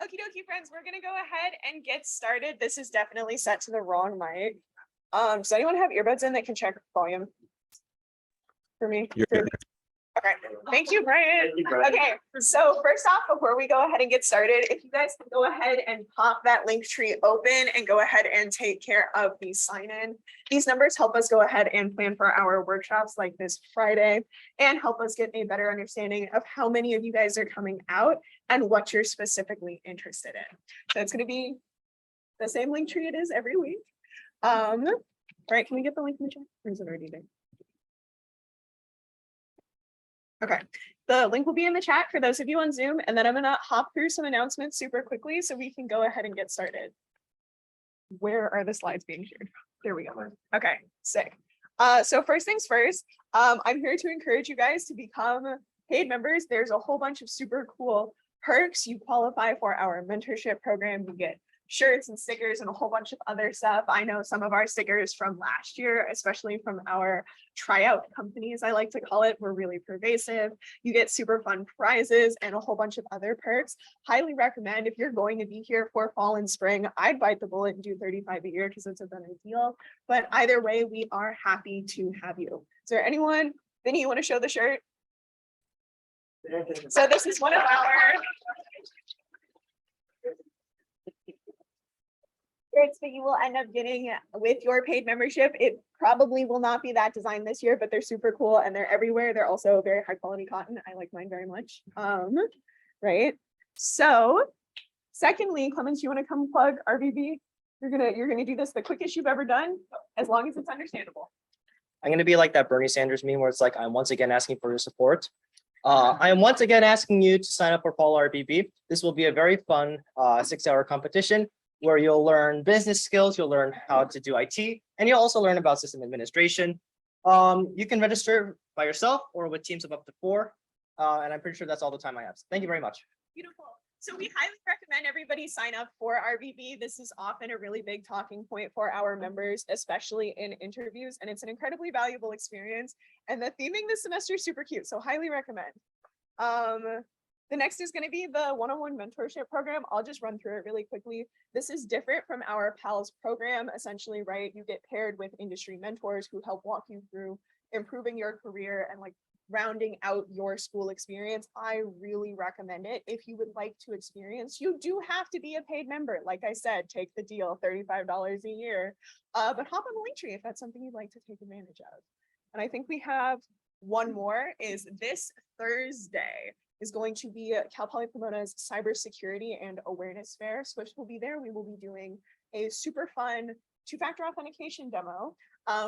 Okie dokie, friends, we're gonna go ahead and get started. This is definitely set to the wrong mic. Does anyone have earbuds in that can check volume for me? Okay, thank you, Brian. Okay, so first off, before we go ahead and get started, if you guys can go ahead and pop that link tree open and go ahead and take care of the sign in. These numbers help us go ahead and plan for our workshops like this Friday and help us get a better understanding of how many of you guys are coming out and what you're specifically interested in. So it's going to be the same link tree it is every week. All right, can we get the link in the chat? Or is it already there? Okay, the link will be in the chat for those of you on Zoom, and then I'm gonna hop through some announcements super quickly so we can go ahead and get started. Where are the slides being shared? There we go. Okay, sick. So first things first, I'm here to encourage you guys to become paid members. There's a whole bunch of super cool perks. You qualify for our mentorship program. You get shirts and stickers and a whole bunch of other stuff. I know some of our stickers from last year, especially from our tryout companies, I like to call it, were really pervasive. You get super fun prizes and a whole bunch of other perks. Highly recommend if you're going to be here for fall and spring, I'd bite the bullet and do 35 a year because it's a better deal. But either way, we are happy to have you. Is there anyone, Vinny, you want to show the shirt? So this is one of our shirts that you will end up getting with your paid membership. It probably will not be that design this year, but they're super cool and they're everywhere. They're also very high quality cotton. I like mine very much. Right. So secondly, Clemens, you want to come plug RVB? You're gonna do this the quickest you've ever done, as long as it's understandable. I'm gonna be like that Bernie Sanders meme where it's like, I'm once again asking for your support. I am once again asking you to sign up for Fall RBB. This will be a very fun 6-hour competition where you'll learn business skills, you'll learn how to do IT, and you'll also learn about system administration. You can register by yourself or with teams of up to 4. And I'm pretty sure that's all the time I have. So thank you very much. Beautiful. So we highly recommend everybody sign up for RVB. This is often a really big talking point for our members, especially in interviews, and it's an incredibly valuable experience. And the theming this semester is super cute, so highly recommend. The next is going to be the one-on-one mentorship program. I'll just run through it really quickly. This is different from our PALS program, essentially, right? You get paired with industry mentors who help walk you through improving your career and like rounding out your school experience. I really recommend it. If you would like to experience, you do have to be a paid member. Like I said, take the deal, $35 a year, but hop on the link tree if that's something you'd like to take advantage of. And I think we have one more is this Thursday is going to be Cal Poly Pomona's Cybersecurity and Awareness Fair. Swift will be there. We will be doing a super fun 2-factor authentication demo.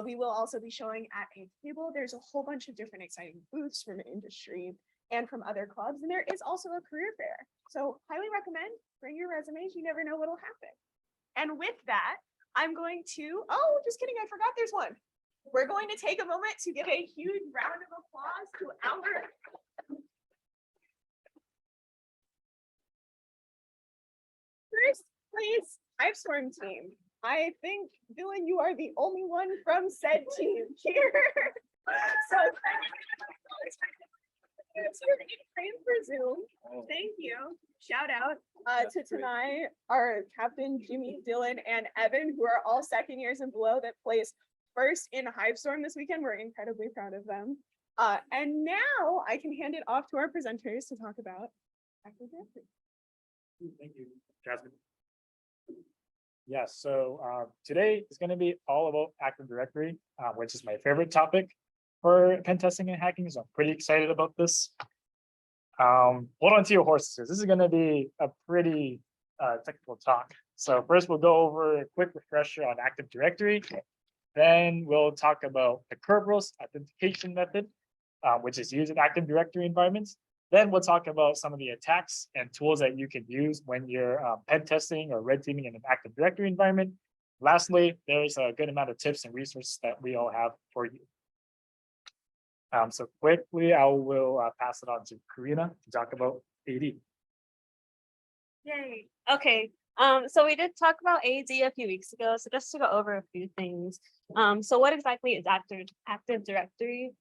We will also be showing at a table. There's a whole bunch of different exciting booths from industry and from other clubs. And there is also a career fair. So highly recommend, bring your resumes. You never know what'll happen. And with that, I'm going to, oh, just kidding. I forgot there's one. We're going to take a moment to give a huge round of applause to our first place Hivestorm team. I think, Dylan, you are the only one from said team here. So for Zoom. Thank you. Shout out to Tanai, our captain, Jimmy, Dylan, and Evan, who are all second years and below that placed first in Hivestorm this weekend. We're incredibly proud of them. And now I can hand it off to our presenters to talk about Active Directory. Thank you, Jasmine. Yes, so today is going to be all about Active Directory, which is my favorite topic for pen testing and hacking. So I'm pretty excited about this. Hold on to your horses. This is going to be a pretty technical talk. So first we'll go over a quick refresher on Active Directory. Then we'll talk about the Kerberos authentication method, which is used in Active Directory environments. Then we'll talk about some of the attacks and tools that you can use when you're pen testing or red teaming in an Active Directory environment. Lastly, there's a good amount of tips and resources that we all have for you. So quickly, I will pass it on to Karina to talk about AD. Yay. Okay. So we did talk about AD a few weeks ago. So just to go over a few things. So what exactly is Active Directory?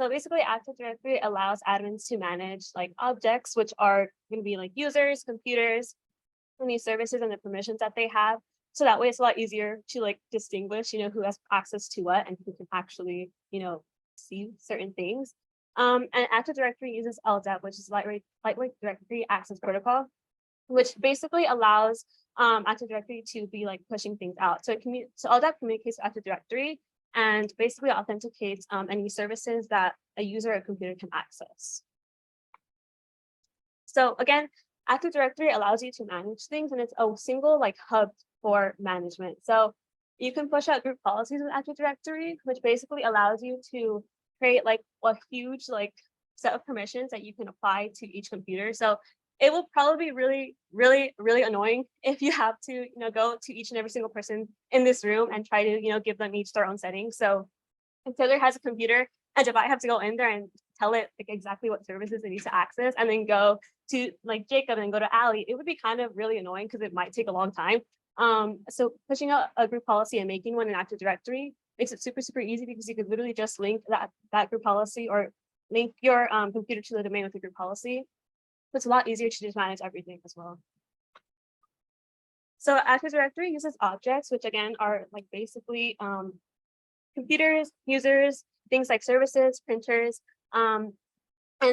So basically, Active Directory allows admins to manage like objects, which are going to be like users, computers, any services and the permissions that they have. So that way it's a lot easier to like distinguish, who has access to what and who can actually, see certain things. And Active Directory uses LDAP, which is lightweight directory access protocol, which basically allows Active Directory to be like pushing things out. So LDAP communicates with Active Directory and basically authenticates any services that a user or computer can access. So again, Active Directory allows you to manage things, and it's a single like hub for management. So you can push out group policies with Active Directory, which basically allows you to create like a huge like set of permissions that you can apply to each computer. So it will probably be really, really, really annoying if you have to, go to each and every single person in this room and try to, give them each their own settings. So if Taylor has a computer and if I have to go in there and tell it like exactly what services it needs to access and then go to like Jacob and go to Ali, it would be kind of really annoying because it might take a long time. So pushing out a group policy and making one in Active Directory makes it super, super easy because you could literally just link that group policy or link your computer to the domain with the group policy. It's a lot easier to just manage everything as well. So Active Directory uses objects, which again are like basically computers, users, things like services, printers, and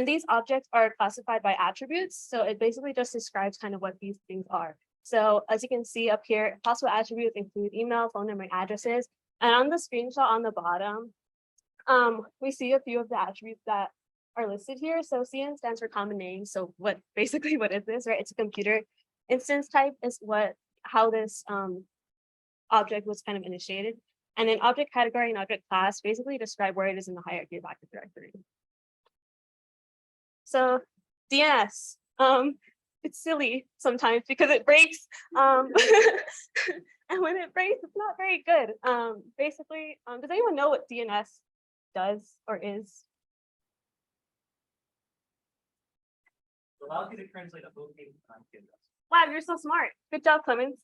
these objects are classified by attributes. So it basically just describes kind of what these things are. So as you can see up here, possible attributes include email, phone number, and addresses. And on the screenshot on the bottom, we see a few of the attributes that are listed here. So CN stands for common name. So what is this, right? It's a computer. Instance type is how this object was kind of initiated. And then object category and object class basically describe where it is in the hierarchy of Active Directory. So DNS, it's silly sometimes because it breaks. And when it breaks, it's not very good. Basically, does anyone know what DNS does or is? Allows you to translate a location on campus. Wow, you're so smart. Good job, Clemens.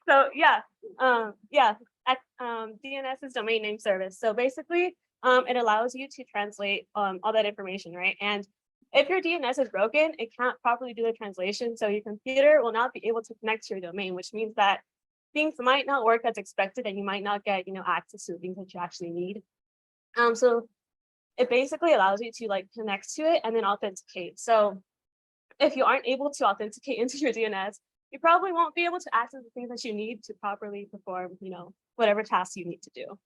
So yeah, DNS is domain name service. So basically, it allows you to translate all that information, right? And if your DNS is broken, it can't properly do the translation. So your computer will not be able to connect to your domain, which means that things might not work as expected and you might not get, access to the things that you actually need. So it basically allows you to like connect to it and then authenticate. So if you aren't able to authenticate into your DNS, you probably won't be able to access the things that you need to properly perform, whatever tasks you need to do.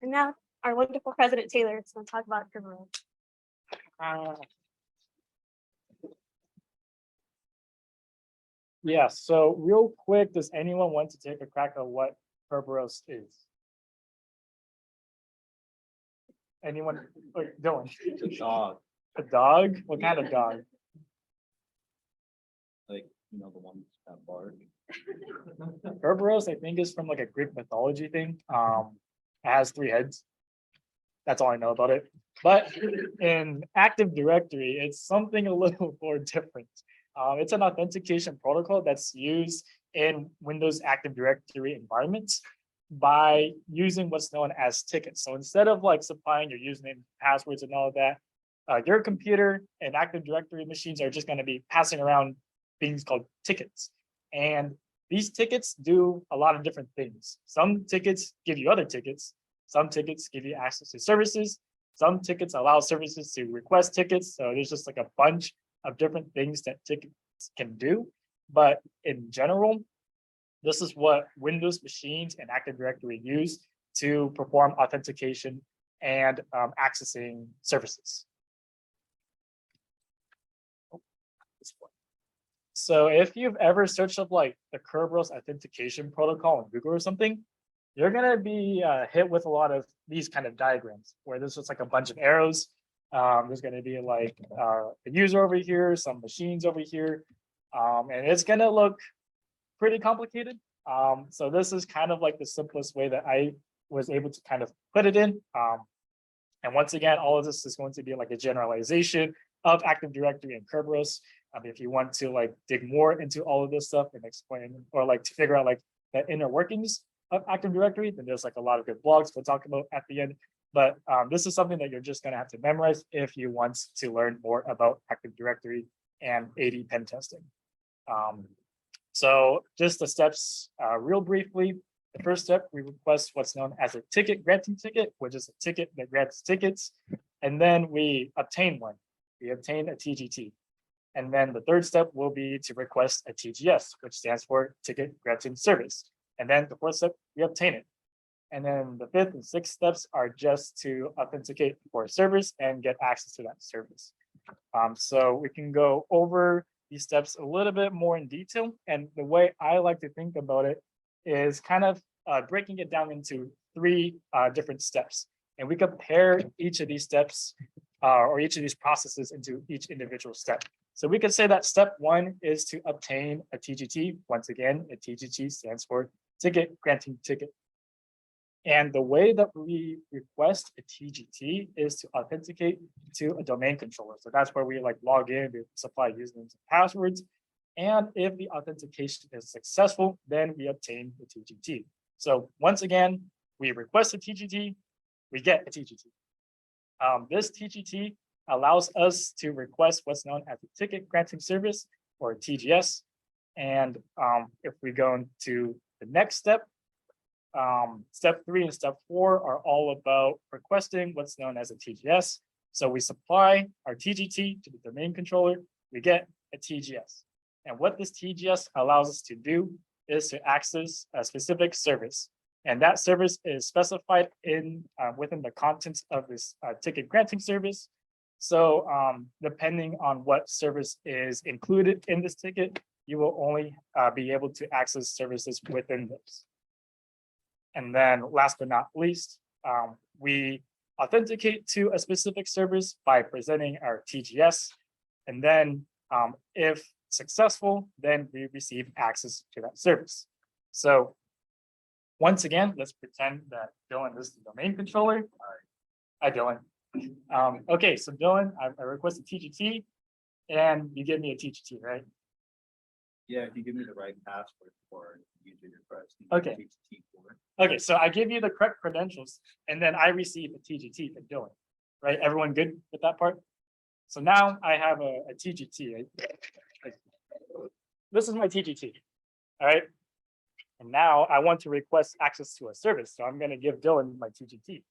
And now our wonderful President Taylor is going to talk about Kerberos. Yeah, so real quick, does anyone want to take a crack at what Kerberos is? Anyone? Dylan. It's a dog, A dog? What kind of dog? like, the ones that bark. Kerberos, I think, is from like a Greek mythology thing. It has 3 heads. That's all I know about it. But in Active Directory, it's something a little more different. It's an authentication protocol that's used in Windows Active Directory environments by using what's known as tickets. So instead of like supplying your username, passwords, and all of that, your computer and Active Directory machines are just going to be passing around things called tickets. And these tickets do a lot of different things. Some tickets give you other tickets. Some tickets give you access to services. Some tickets allow services to request tickets. So there's just like a bunch of different things that tickets can do. But in general, this is what Windows machines and Active Directory use to perform authentication and accessing services. So if you've ever searched up like the Kerberos authentication protocol on Google or something, you're gonna be hit with a lot of these kind of diagrams where there's just like a bunch of arrows. There's gonna be like a user over here, some machines over here, and it's gonna look pretty complicated. So this is kind of like the simplest way that I was able to kind of put it in. And once again, all of this is going to be like a generalization of Active Directory and Kerberos. If you want to like dig more into all of this stuff and explain or like to figure out like the inner workings of Active Directory, then there's like a lot of good blogs we'll talk about at the end. But this is something that you're just going to have to memorize if you want to learn more about Active Directory and AD pen testing. So just the steps real briefly. The first step, we request what's known as a ticket granting ticket, which is a ticket that grants tickets. And then we obtain one. We obtain a TGT. And then the third step will be to request a TGS, which stands for ticket granting service. And then the fourth step, we obtain it. And then the fifth and sixth steps are just to authenticate for a service and get access to that service. So we can go over these steps a little bit more in detail. And the way I like to think about it is kind of breaking it down into three different steps. And we compare each of these steps or each of these processes into each individual step. So we could say that step one is to obtain a TGT. Once again, a TGT stands for ticket granting ticket. And the way that we request a TGT is to authenticate to a domain controller. So that's where we like log in, we supply usernames and passwords. And if the authentication is successful, then we obtain the TGT. So once again, we request a TGT, we get a TGT. This TGT allows us to request what's known as a ticket granting service or TGS. And if we go into the next step, step 3 and step 4 are all about requesting what's known as a TGS. So we supply our TGT to the domain controller, we get a TGS. And what this TGS allows us to do is to access a specific service. And that service is specified in within the contents of this ticket granting service. So depending on what service is included in this ticket, you will only be able to access services within those. And then last but not least, we authenticate to a specific service by presenting our TGS. And then if successful, then we receive access to that service. So once again, let's pretend that Dylan is the domain controller. Hi, Dylan. Okay, so Dylan, I request a TGT and you give me a TGT, right? Yeah, if you give me the right password for user request. Okay. TGT for it. Okay, so I give you the correct credentials and then I receive a TGT from Dylan, right? Everyone good with that part? So now I have a TGT, right? This is my TGT, all right? And now I want to request access to a service. So I'm gonna give Dylan my TGT.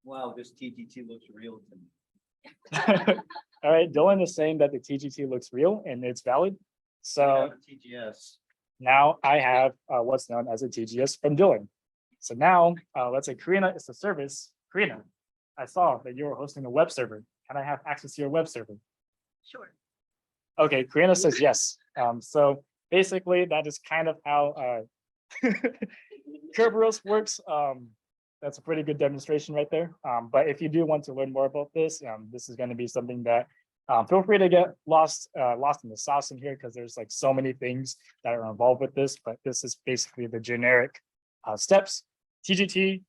Wow, this TGT looks real to me. All right, Dylan is saying that the TGT looks real and it's valid. I So have a TGS. now I have what's known as a TGS from Dylan. So now let's say Karina is the service. Karina, I saw that you were hosting a web server. Can I have access to your web server? Sure. Okay, Karina says yes. So basically that is kind of how Kerberos works. That's a pretty good demonstration right there. But if you do want to learn more about this, this is going to be something that feel free to get lost in the sauce in here because there's like so many things that are involved with this. But this is basically the generic steps: TGT,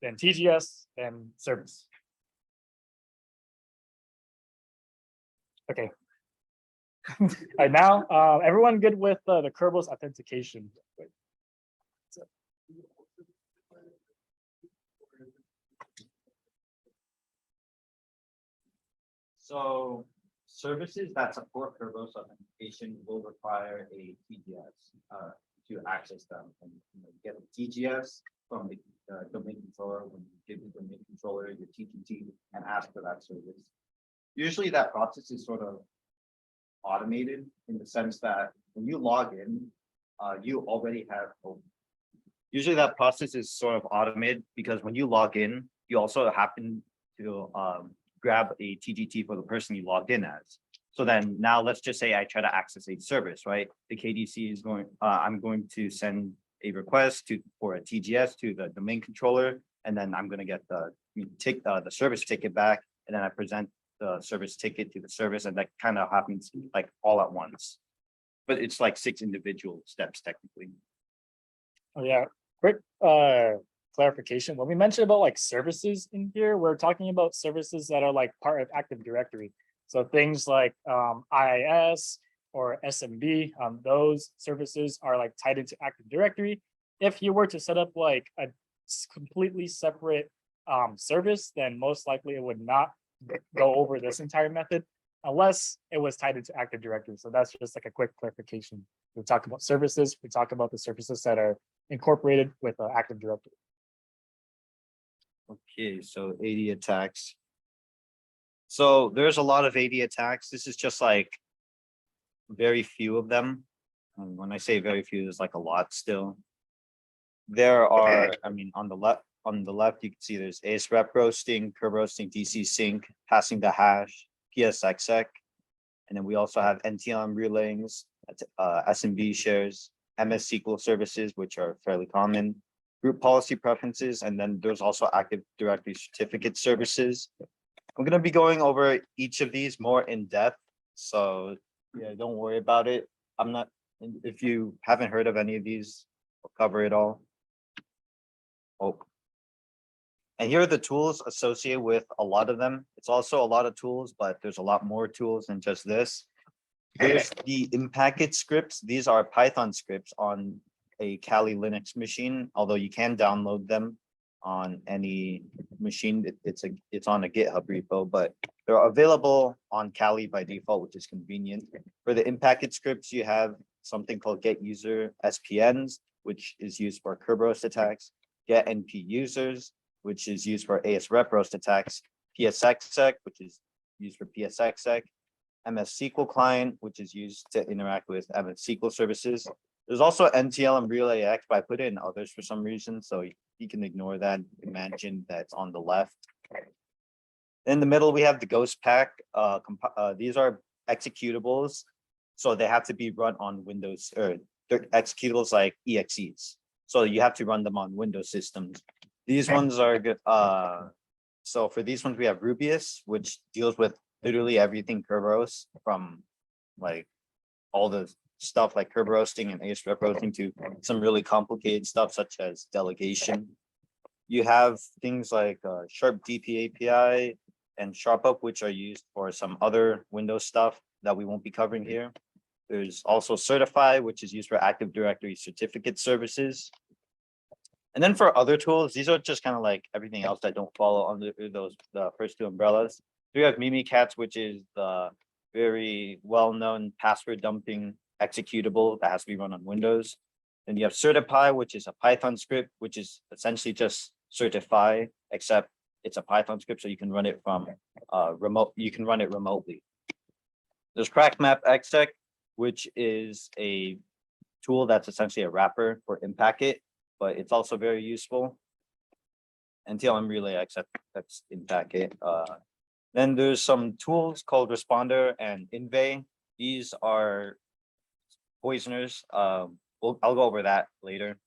then TGS, then service. Okay. All right, now everyone good with the Kerberos authentication? So services that support Kerberos authentication will require a TGS to access them. And you get a TGS from the domain controller when you give the domain controller your TGT and ask for that service. Usually that process is sort of automated in the sense that when you log in, you already have. Usually that process is sort of automated because when you log in, you also happen to grab a TGT for the person you logged in as. So then now let's just say I try to access a service, right? The KDC is going, I'm going to send a request for a TGS to the domain controller, and then I'm going to get the service ticket back, and then I present the service ticket to the service, and that kind of happens like all at once. But it's like 6 individual steps technically. Oh yeah, quick clarification. When we mentioned about like services in here, we're talking about services that are like part of Active Directory. So things like IIS or SMB, those services are like tied into Active Directory. If you were to set up like a completely separate service, then most likely it would not go over this entire method unless it was tied into Active Directory. So that's just like a quick clarification. We talk about services, we talk about the services that are incorporated with Active Directory. Okay, so AD attacks. So there's a lot of AD attacks. This is just like very few of them. And when I say very few, there's like a lot still. There are, I mean, on the left, you can see there's ACE rep roasting, curve roasting, DC sync, passing the hash, PSXX. And then we also have NTLM relayings, SMB shares, MS SQL services, which are fairly common, group policy preferences, and then there's also Active Directory certificate services. I'm going to be going over each of these more in depth. So yeah, don't worry about it. I'm not, if you haven't heard of any of these, I'll cover it all. Oh. And here are the tools associated with a lot of them. It's also a lot of tools, but there's a lot more tools than just this. There's the in-packet scripts. These are Python scripts on a Kali Linux machine, although you can download them on any machine. It's on a GitHub repo, but they're available on Kali by default, which is convenient. For the in-packet scripts, you have something called get user SPNs, which is used for Kerberos attacks, get NP users, which is used for AS rep roast attacks, PSXX, which is used for PSXX, MS SQL client, which is used to interact with MS SQL services. There's also NTLM Relay X, but I put it in others for some reason, so you can ignore that. Imagine that's on the left. In the middle, we have the Ghost Pack. These are executables, so they have to be run on Windows, or they're executables like EXEs. So you have to run them on Windows systems. These ones are good. So for these ones, we have Rubius, which deals with literally everything Kerberos, from like all the stuff like curve roasting and ACE rep roasting to some really complicated stuff such as delegation. You have things like Sharp DP API and SharpUp, which are used for some other Windows stuff that we won't be covering here. There's also Certify, which is used for Active Directory certificate services. And then for other tools, these are just kind of like everything else that don't fall under the first two umbrellas. We have Mimikatz, which is the very well-known password dumping executable that has to be run on Windows. Then you have Certify, which is a Python script, which is essentially just certify, except it's a Python script, so you can run it from remote. You can run it remotely. There's CrackMap exec, which is a tool that's essentially a wrapper for in-packet, but it's also very useful. NTLM Relay except that's in-packet. Then there's some tools called Responder and Invey. These are poisoners. I'll go over that later.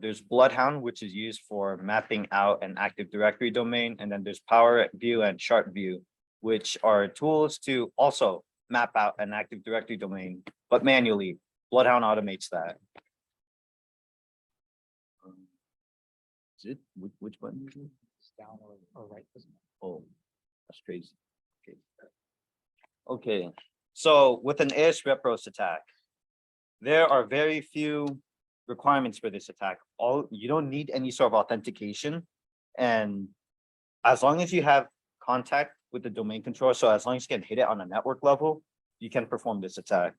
There's Bloodhound, which is used for mapping out an Active Directory domain. And then there's Power View and Chart View, which are tools to also map out an Active Directory domain, but manually. Bloodhound automates that. Is it? Which button is it? It's down or right. Oh, that's crazy. Okay. Okay. So with an AS rep roast attack, there are very few requirements for this attack. You don't need any sort of authentication. And as long as you have contact with the domain controller, so as long as you can hit it on a network level, you can perform this attack.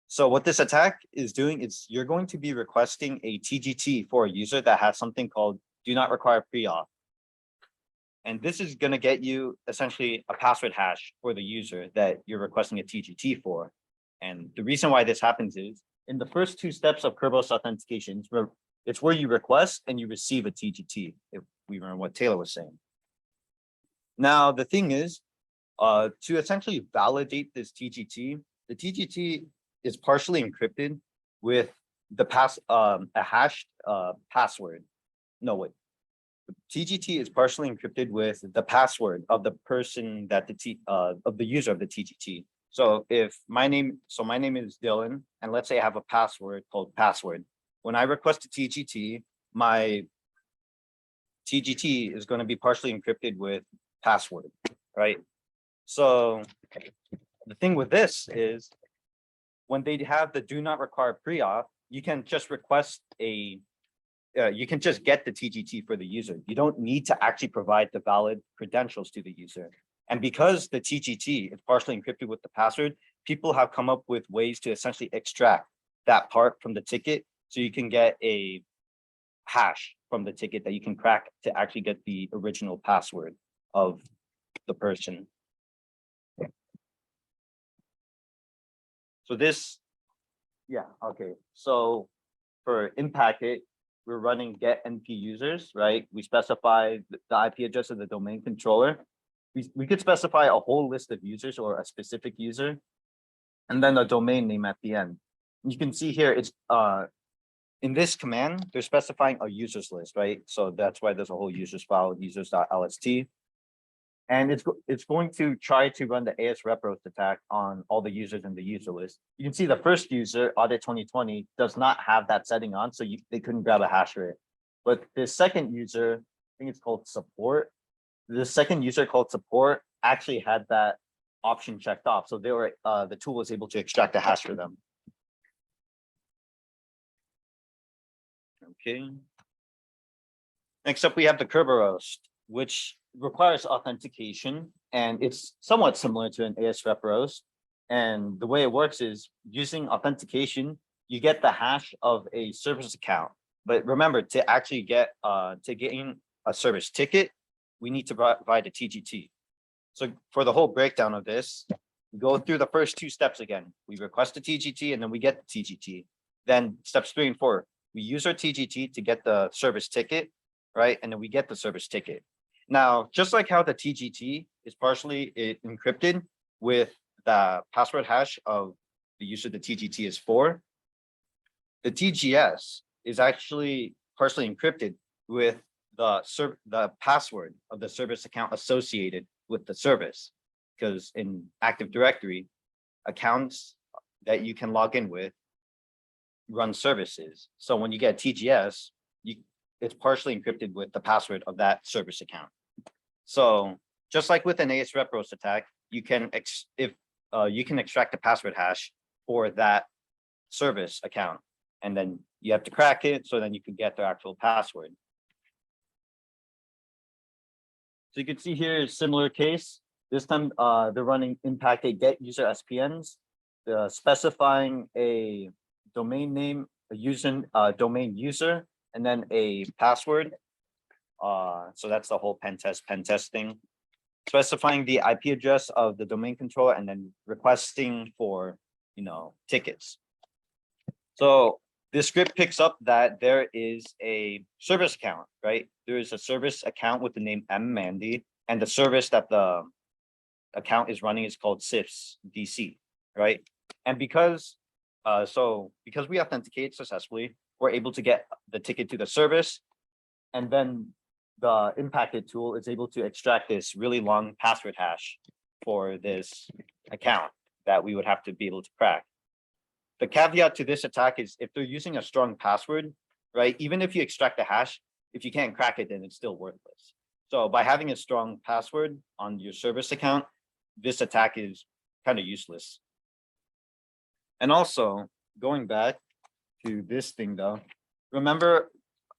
So what this attack is doing is you're going to be requesting a TGT for a user that has something called do not require pre-auth. And this is going to get you essentially a password hash for the user that you're requesting a TGT for. And the reason why this happens is in the first two steps of Kerberos authentication, it's where you request and you receive a TGT, if we remember what Taylor was saying. Now, the thing is, to essentially validate this TGT, the TGT is partially encrypted with the a hashed password. No, wait. The TGT is partially encrypted with the password of the person that of the user of the TGT. So if my name is Dylan, and let's say I have a password called password. When I request a TGT, my TGT is going to be partially encrypted with password, right? So the thing with this is when they have the do not require pre-auth, you can just request a you can just get the TGT for the user. You don't need to actually provide the valid credentials to the user. And because the TGT is partially encrypted with the password, people have come up with ways to essentially extract that part from the ticket. So you can get a hash from the ticket that you can crack to actually get the original password of the person. So this, yeah, okay. So for Impacted, we're running get NP users, right? We specify the IP address of the domain controller. We could specify a whole list of users or a specific user, and then a domain name at the end. You can see here, it's in this command, they're specifying a users list, right? So that's why there's a whole users file, users.lst. And it's going to try to run the AS rep roast attack on all the users in the user list. You can see the first user, audit 2020, does not have that setting on, so they couldn't grab a hash rate. But the second user, I think it's called support. The second user called support actually had that option checked off, so they were the tool was able to extract a hash for them. Okay. Next up, we have the Kerberos, which requires authentication, and it's somewhat similar to an AS rep roast. And the way it works is using authentication, you get the hash of a service account. But remember, to actually get to gain a service ticket, we need to provide a TGT. So for the whole breakdown of this, we go through the first two steps again. We request a TGT and then we get the TGT. Then steps 3 and 4, we use our TGT to get the service ticket, right? And then we get the service ticket. Now, just like how the TGT is partially encrypted with the password hash of the user the TGT is for, the TGS is actually partially encrypted with the password of the service account associated with the service. Because in Active Directory, accounts that you can log in with run services. So when you get TGS, it's partially encrypted with the password of that service account. So just like with an AS rep roast attack, you can extract a password hash for that service account, and then you have to crack it so then you can get the actual password. So you can see here is similar case. This time they're running impacted get user SPNs, specifying a domain name, a user domain user, and then a password. So that's the whole pen testing. Specifying the IP address of the domain controller and then requesting for tickets. So this script picks up that there is a service account, right? There is a service account with the name mmandy, and the service that the account is running is called SIFS DC, right? And because we authenticate successfully, we're able to get the ticket to the service, and then the impacted tool is able to extract this really long password hash for this account that we would have to be able to crack. The caveat to this attack is if they're using a strong password, right? Even if you extract the hash, if you can't crack it, then it's still worthless. So by having a strong password on your service account, this attack is kind of useless. And also, going back to this thing though, remember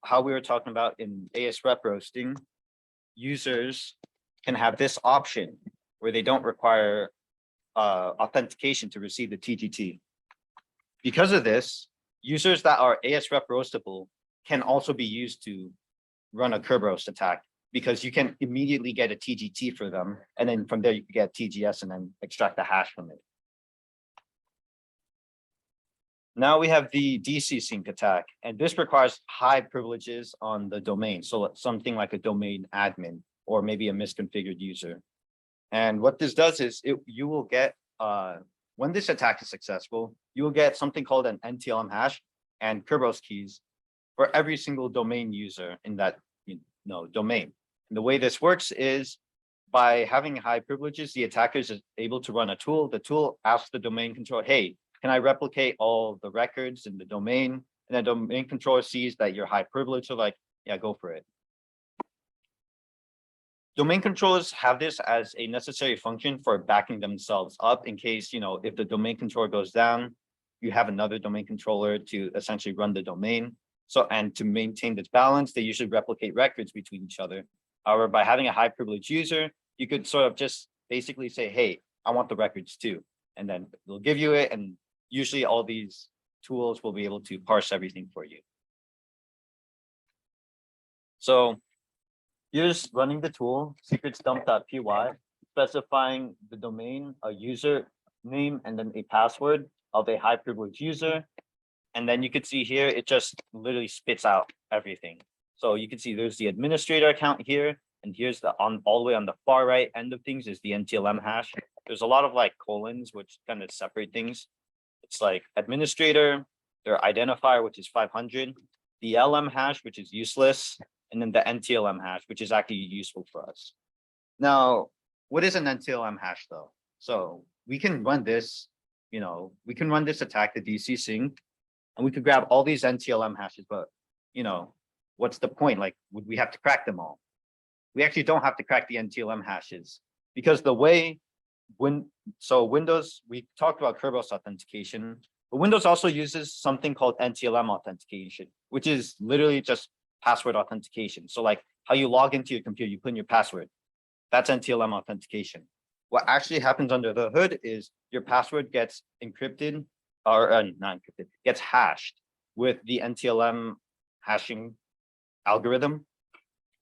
how we were talking about in AS rep roasting, users can have this option where they don't require authentication to receive the TGT. Because of this, users that are AS rep roastable can also be used to run a Kerberos attack, because you can immediately get a TGT for them, and then from there you can get TGS and then extract the hash from it. Now we have the DC sync attack, and this requires high privileges on the domain. So something like a domain admin or maybe a misconfigured user. And what this does is you will get, when this attack is successful, you will get something called an NTLM hash and Kerberos keys for every single domain user in that domain. And the way this works is by having high privileges, the attacker is able to run a tool. The tool asks the domain controller, hey, can I replicate all the records in the domain? And the domain controller sees that you're high privileged, so like, yeah, go for it. Domain controllers have this as a necessary function for backing themselves up in case, if the domain controller goes down, you have another domain controller to essentially run the domain. So, and to maintain this balance, they usually replicate records between each other. However, by having a high privilege user, you could sort of just basically say, hey, I want the records too. And then they'll give you it. And usually all these tools will be able to parse everything for you. So here's running the tool, secretsdump.py, specifying the domain, a user name, and then a password of a high privilege user. And then you can see here, it just literally spits out everything. So you can see there's the administrator account here, and here's the all the way on the far right end of things is the NTLM hash. There's a lot of like colons, which kind of separate things. It's like administrator, their identifier, which is 500, the LM hash, which is useless, and then the NTLM hash, which is actually useful for us. Now, what is an NTLM hash though? So we can run this, we can run this attack, the DC sync, and we could grab all these NTLM hashes, but what's the point? Like, would we have to crack them all? We actually don't have to crack the NTLM hashes because the way Windows, we talked about Kerberos authentication, but Windows also uses something called NTLM authentication, which is literally just password authentication. So like how you log into your computer, you put in your password. That's NTLM authentication. What actually happens under the hood is your password gets encrypted or not encrypted, gets hashed with the NTLM hashing algorithm.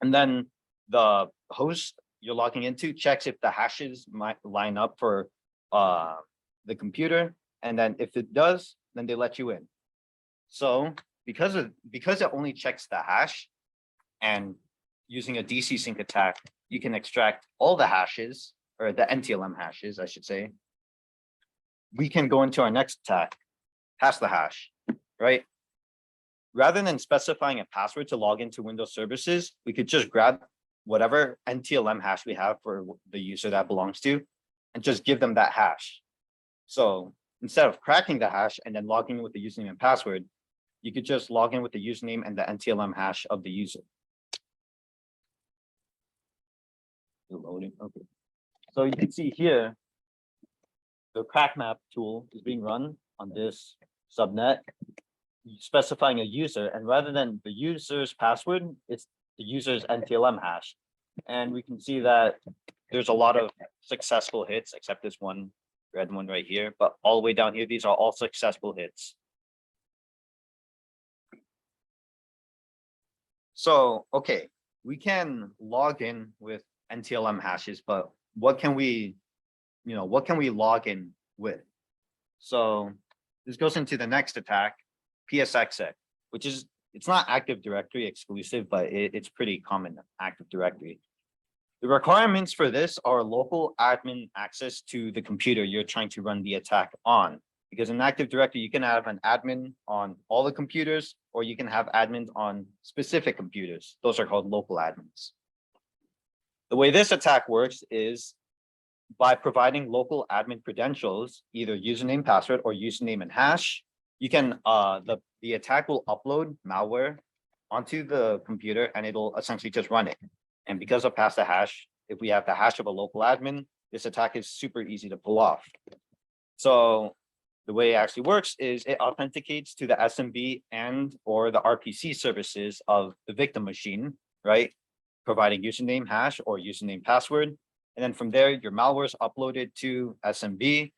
And then the host you're logging into checks if the hashes might line up for the computer. And then if it does, then they let you in. So because it only checks the hash, and using a DC sync attack, you can extract all the hashes, or the NTLM hashes, I should say. We can go into our next attack, pass the hash, right? Rather than specifying a password to log into Windows services, we could just grab whatever NTLM hash we have for the user that belongs to, and just give them that hash. So instead of cracking the hash and then logging in with the username and password, you could just log in with the username and the NTLM hash of the user. Loading, okay. So you can see here, the crack map tool is being run on this subnet, specifying a user, and rather than the user's password, it's the user's NTLM hash. And we can see that there's a lot of successful hits, except this one red one right here, but all the way down here, these are all successful hits. So, okay, we can log in with NTLM hashes, but what can we log in with? So this goes into the next attack, PSXX, which is, it's not Active Directory exclusive, but it's pretty common, Active Directory. The requirements for this are local admin access to the computer you're trying to run the attack on. Because in Active Directory, you can have an admin on all the computers, or you can have admins on specific computers. Those are called local admins. The way this attack works is by providing local admin credentials, either username, password, or username and hash. You can, the attack will upload malware onto the computer and it'll essentially just run it. And because of pass the hash, if we have the hash of a local admin, this attack is super easy to pull off. So the way it actually works is it authenticates to the SMB and or the RPC services of the victim machine, right? Providing username hash or username password. And then from there, your malware is uploaded to SMB.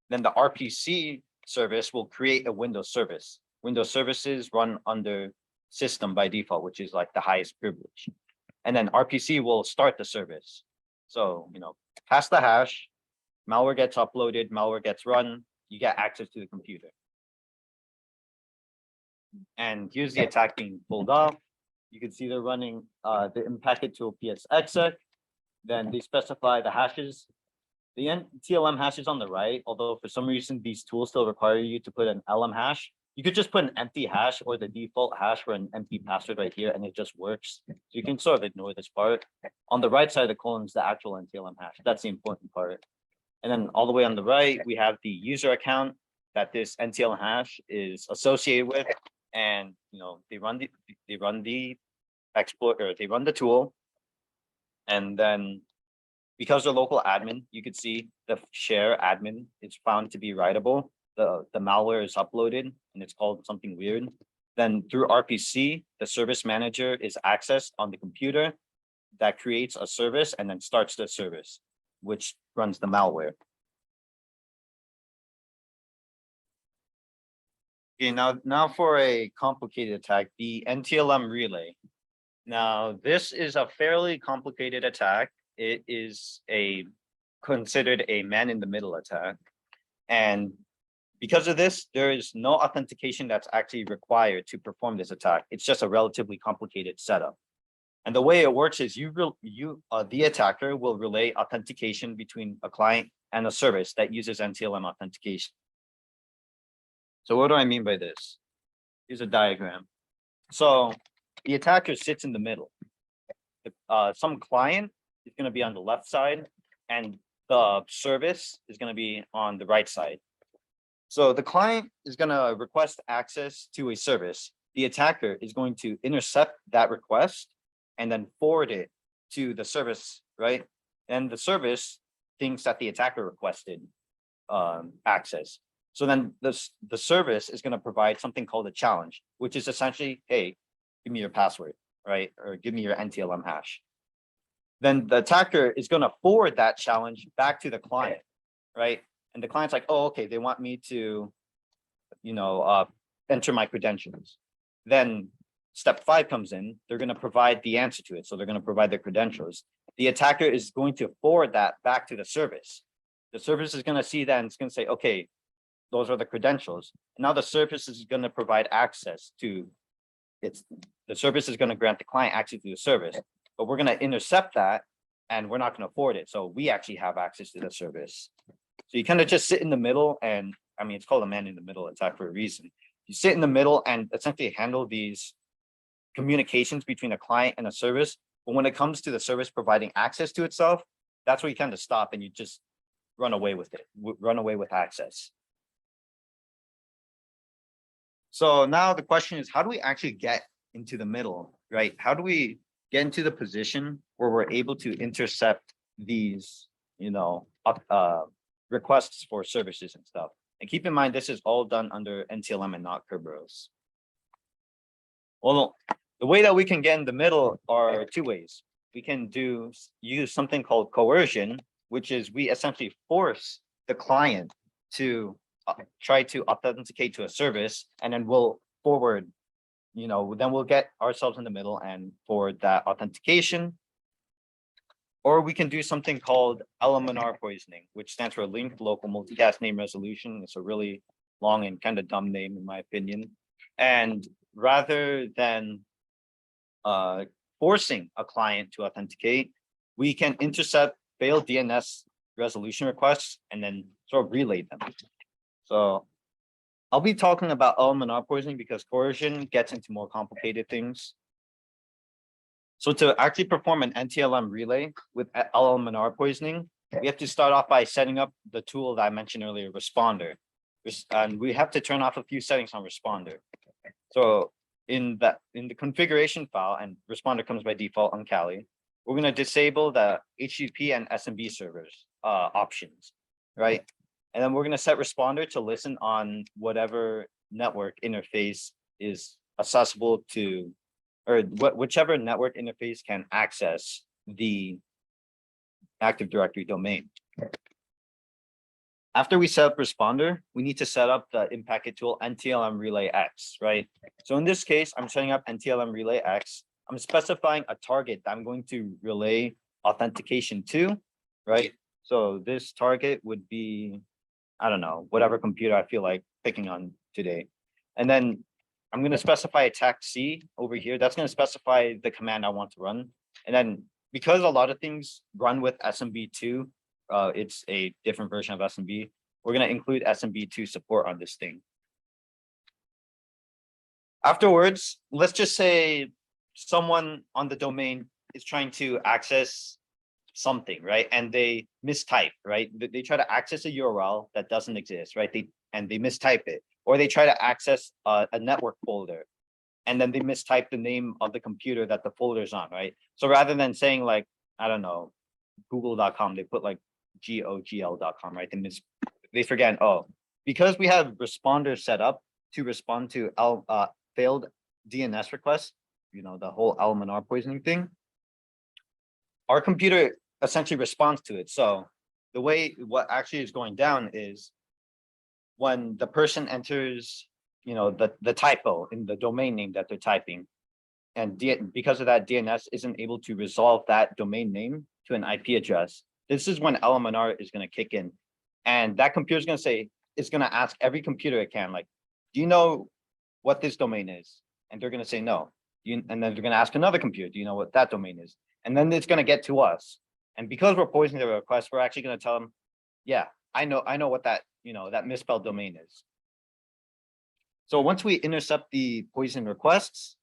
Then the RPC service will create a Windows service. Windows services run under system by default, which is like the highest privilege. And then RPC will start the service. So, pass the hash, malware gets uploaded, malware gets run, you get access to the computer. And here's the attack being pulled off. You can see they're running the impacted tool PSXX. Then they specify the hashes. The NTLM hash is on the right, although for some reason these tools still require you to put an LM hash. You could just put an empty hash or the default hash for an empty password right here, and it just works. So you can sort of ignore this part. On the right side of the column is the actual NTLM hash. That's the important part. And then all the way on the right, we have the user account that this NTLM hash is associated with. And they run the exploit, or they run the tool. And then because the local admin, you could see the share admin is found to be writable. The malware is uploaded and it's called something weird. Then through RPC, the service manager is accessed on the computer that creates a service and then starts the service, which runs the malware. Okay, now for a complicated attack, the NTLM relay. Now, this is a fairly complicated attack. It is considered a man-in-the-middle attack. And because of this, there is no authentication that's actually required to perform this attack. It's just a relatively complicated setup. And the way it works is the attacker will relay authentication between a client and a service that uses NTLM authentication. So what do I mean by this? Here's a diagram. So the attacker sits in the middle. Some client is going to be on the left side and the service is going to be on the right side. So the client is going to request access to a service. The attacker is going to intercept that request and then forward it to the service, right? And the service thinks that the attacker requested access. So then the service is going to provide something called a challenge, which is essentially, hey, give me your password, right? Or give me your NTLM hash. Then the attacker is going to forward that challenge back to the client, right? And the client's like, oh, okay, they want me to, enter my credentials. Then step 5 comes in, they're going to provide the answer to it. So they're going to provide their credentials. The attacker is going to forward that back to the service. The service is going to see that and it's going to say, okay, those are the credentials. Now the service is going to provide access to the service is going to grant the client access to the service, but we're going to intercept that and we're not going to forward it. So we actually have access to the service. So you kind of just sit in the middle, and I mean, it's called a man-in-the-middle attack for a reason. You sit in the middle and essentially handle these communications between a client and a service. But when it comes to the service providing access to itself, that's where you kind of stop and you just run away with it, run away with access. So now the question is, how do we actually get into the middle, right? How do we get into the position where we're able to intercept these, requests for services and stuff? And keep in mind, this is all done under NTLM and not Kerberos. Well, the way that we can get in the middle are 2 ways. We can use something called coercion, which is we essentially force the client to try to authenticate to a service, and then we'll forward, then we'll get ourselves in the middle and forward that authentication. Or we can do something called LMNR poisoning, which stands for linked local multicast name resolution. It's a really long and kind of dumb name in my opinion. And rather than forcing a client to authenticate, we can intercept failed DNS resolution requests and then sort of relay them. So I'll be talking about LMNR poisoning because coercion gets into more complicated things. So to actually perform an NTLM relay with LMNR poisoning, we have to start off by setting up the tool that I mentioned earlier, Responder. And we have to turn off a few settings on Responder. So in the configuration file, and Responder comes by default on Kali, we're going to disable the HTTP and SMB servers options, right? And then we're going to set Responder to listen on whatever network interface is accessible to, or whichever network interface can access the Active Directory domain. After we set up Responder, we need to set up the in-packet tool NTLM Relay X, right? So in this case, I'm setting up NTLM Relay X. I'm specifying a target that I'm going to relay authentication to, right? So this target would be, I don't know, whatever computer I feel like picking on today. And then I'm going to specify attack C over here. That's going to specify the command I want to run. And then because a lot of things run with SMB2, it's a different version of SMB, we're going to include SMB2 support on this thing. Afterwards, let's just say someone on the domain is trying to access something, right? And they mistype, right? They try to access a URL that doesn't exist, right? They mistype it, or they try to access a network folder, and then they mistype the name of the computer that the folder's on, right? So rather than saying like, I don't know, google.com, they put like gogl.com, right? They forget, oh, because we have Responder set up to respond to failed DNS request, the whole LMNR poisoning thing, our computer essentially responds to it. So the way what actually is going down is when the person enters, the typo in the domain name that they're typing, and because of that, DNS isn't able to resolve that domain name to an IP address. This is when LMNR is going to kick in, and that computer is going to say, it's going to ask every computer it can, like, do you know what this domain is? And they're going to say no. And then they're going to ask another computer, do you know what that domain is? And then it's going to get to us. And because we're poisoning the request, we're actually going to tell them, yeah, I know what that, that misspelled domain is. So once we intercept the poison requests,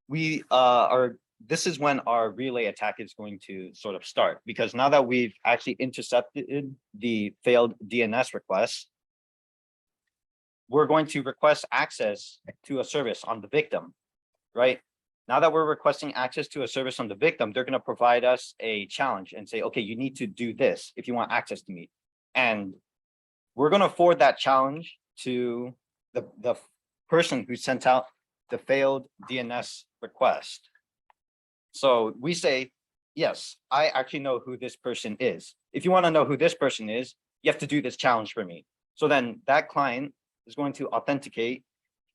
this is when our relay attack is going to sort of start, because now that we've actually intercepted the failed DNS request, we're going to request access to a service on the victim, right? Now that we're requesting access to a service on the victim, they're going to provide us a challenge and say, okay, you need to do this if you want access to me. And we're going to forward that challenge to the person who sent out the failed DNS request. So we say, yes, I actually know who this person is. If you want to know who this person is, you have to do this challenge for me. So then that client is going to authenticate,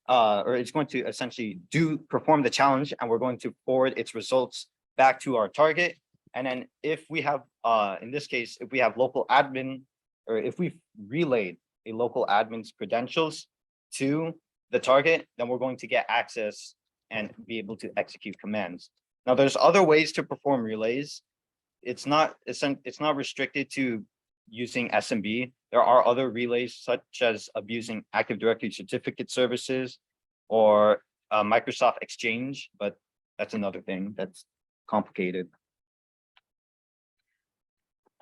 or it's going to essentially perform the challenge, and we're going to forward its results back to our target. And then if we have, in this case, if we have local admin, or if we've relayed a local admin's credentials to the target, then we're going to get access and be able to execute commands. Now, there's other ways to perform relays. It's not restricted to using SMB. There are other relays, such as abusing Active Directory certificate services or Microsoft Exchange, but that's another thing that's complicated.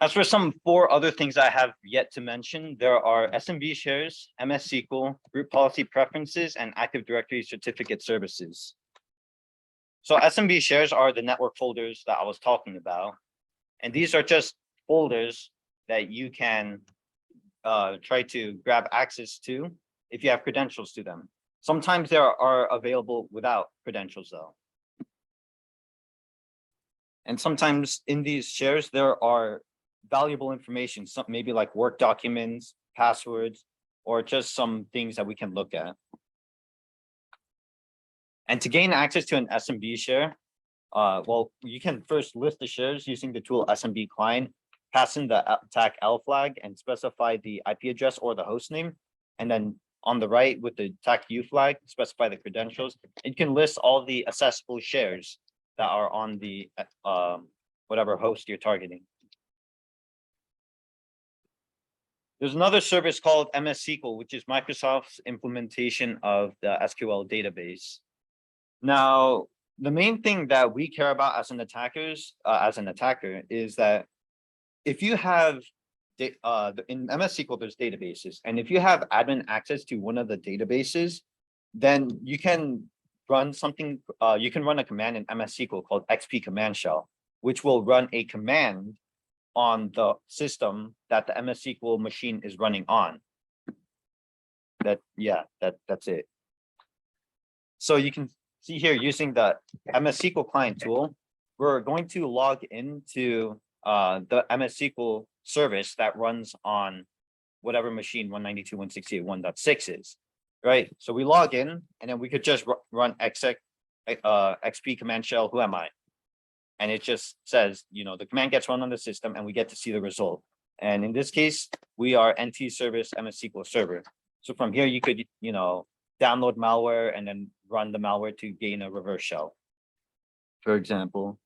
As for some 4 other things I have yet to mention, there are SMB shares, MS SQL, group policy preferences, and Active Directory certificate services. So SMB shares are the network folders that I was talking about. And these are just folders that you can try to grab access to if you have credentials to them. Sometimes they are available without credentials though. And sometimes in these shares, there are valuable information, maybe like work documents, passwords, or just some things that we can look at. And to gain access to an SMB share, well, you can first list the shares using the tool SMB client, pass in the attack L flag and specify the IP address or the host name. And then on the right with the attack U flag, specify the credentials. You can list all the accessible shares that are on the whatever host you're targeting. There's another service called MS SQL, which is Microsoft's implementation of the SQL database. Now, the main thing that we care about as an attacker is that if you have in MS SQL, there's databases, and if you have admin access to one of the databases, then you can run something. You can run a command in MS SQL called XP command shell, which will run a command on the system that the MS SQL machine is running on. That's it. So you can see here using the MS SQL client tool, we're going to log into the MS SQL service that runs on whatever machine 192.168.1.6 is, right? So we log in, and then we could just run XP command shell, who am I? And it just says, the command gets run on the system and we get to see the result. And in this case, we are NT service MS SQL server. So from here, you could, download malware and then run the malware to gain a reverse shell, for example.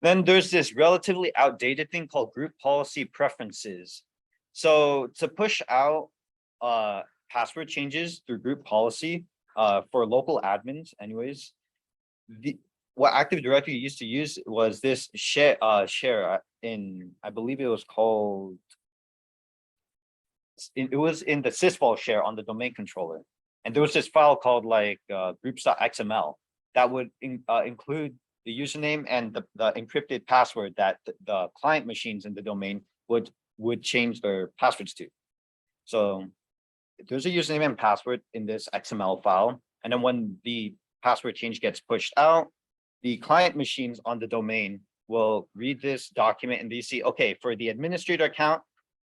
Then there's this relatively outdated thing called group policy preferences. So to push out password changes through group policy for local admins anyways, what Active Directory used to use was this share in, I believe it was called, it was in the sysvol share on the domain controller. And there was this file called like groups.xml that would include the username and the encrypted password that the client machines in the domain would change their passwords to. So there's a username and password in this XML file. And then when the password change gets pushed out, the client machines on the domain will read this document and they see, okay, for the administrator account,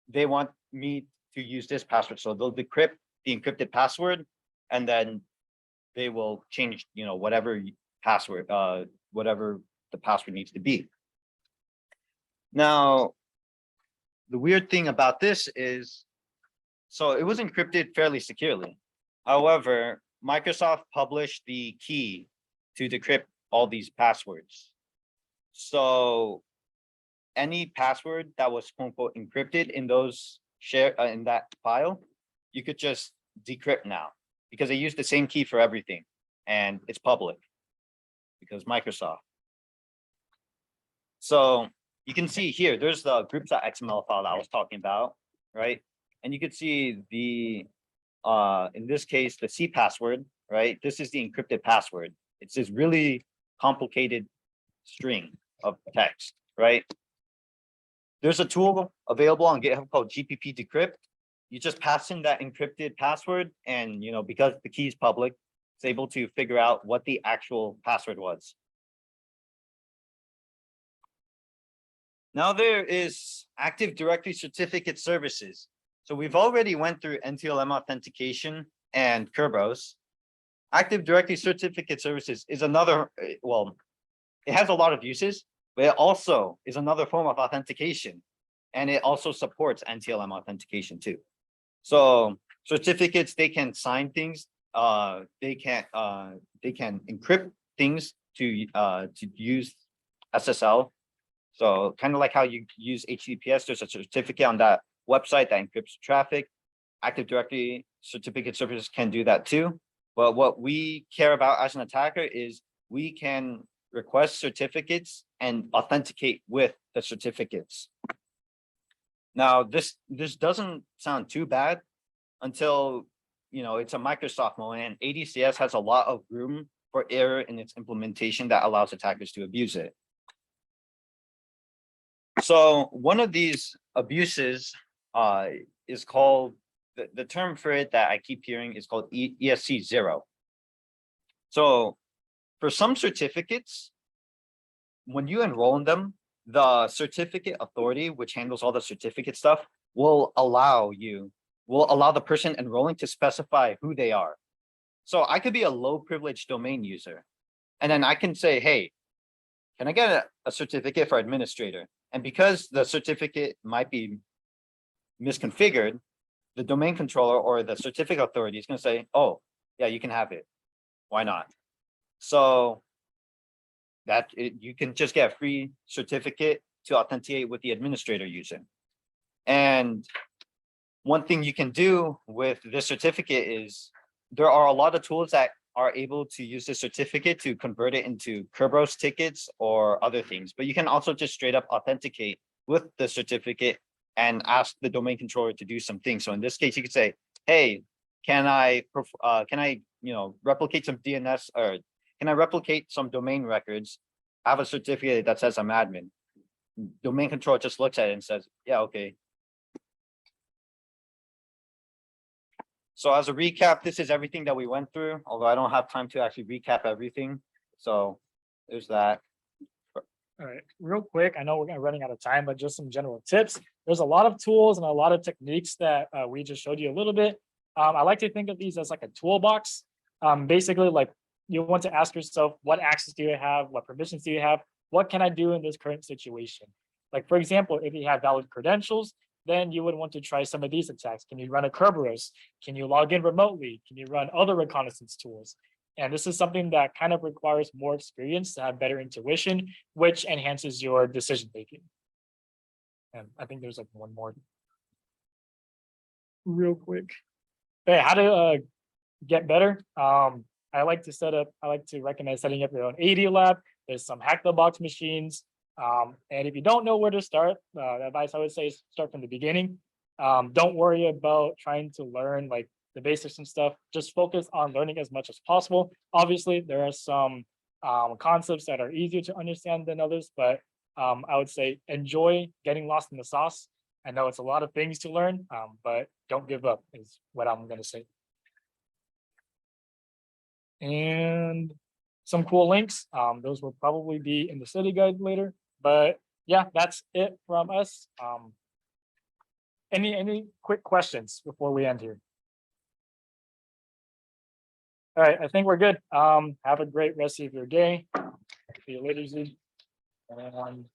they want me to use this password. So they'll decrypt the encrypted password, and then they will change, whatever password, whatever the password needs to be. Now, the weird thing about this is, so it was encrypted fairly securely. However, Microsoft published the key to decrypt all these passwords. So any password that was quote unquote encrypted in those in that file, you could just decrypt now because they use the same key for everything and it's public because Microsoft. So you can see here, there's the groups.xml file that I was talking about, right? And you can see the, in this case, the C password, right? This is the encrypted password. It's this really complicated string of text, right? There's a tool available on GitHub called GPP Decrypt. You just pass in that encrypted password and, because the key is public, it's able to figure out what the actual password was. Now there is Active Directory Certificate Services. So we've already went through NTLM authentication and Kerberos. Active Directory Certificate Services is another, well, it has a lot of uses, but it also is another form of authentication. And it also supports NTLM authentication too. So certificates, they can sign things, they can encrypt things to use SSL. So kind of like how you use HTTPS, there's a certificate on that website that encrypts traffic. Active Directory Certificate Services can do that too. But what we care about as an attacker is we can request certificates and authenticate with the certificates. Now, this doesn't sound too bad until, it's a Microsoft mode, and ADCS has a lot of room for error in its implementation that allows attackers to abuse it. So one of these abuses is called, the term for it that I keep hearing is called ESC 0. So for some certificates, when you enroll in them, the certificate authority, which handles all the certificate stuff, will allow the person enrolling to specify who they are. So I could be a low privileged domain user, and then I can say, hey, can I get a certificate for administrator? And because the certificate might be misconfigured, the domain controller or the certificate authority is going to say, oh, yeah, you can have it. Why not? So you can just get a free certificate to authenticate with the administrator using. And one thing you can do with this certificate is there are a lot of tools that are able to use the certificate to convert it into Kerberos tickets or other things. But you can also just straight up authenticate with the certificate and ask the domain controller to do some things. So in this case, you could say, hey, can I replicate some DNS, or can I replicate some domain records? I have a certificate that says I'm admin. Domain controller just looks at it and says, yeah, okay. So as a recap, this is everything that we went through, although I don't have time to actually recap everything. So there's that. All right, real quick, I know we're running out of time, but just some general tips. There's a lot of tools and a lot of techniques that we just showed you a little bit. I like to think of these as like a toolbox. Basically, like you want to ask yourself, what access do you have? What permissions do you have? What can I do in this current situation? Like, for example, if you have valid credentials, then you would want to try some of these attacks. Can you run a Kerberos? Can you log in remotely? Can you run other reconnaissance tools? And this is something that kind of requires more experience to have better intuition, which enhances your decision making. And I think there's like one more real quick. Hey, how to get better? I like to recommend setting up your own AD lab. There's some hack the box machines. And if you don't know where to start, the advice I would say is start from the beginning. Don't worry about trying to learn like the basics and stuff. Just focus on learning as much as possible. Obviously, there are some concepts that are easier to understand than others, but I would say enjoy getting lost in the sauce. I know it's a lot of things to learn, but don't give up is what I'm gonna say. And some cool links. Those will probably be in the study guide later, but yeah, that's it from us. Any quick questions before we end here? All right, I think we're good. Have a great rest of your day. See you later, Z. And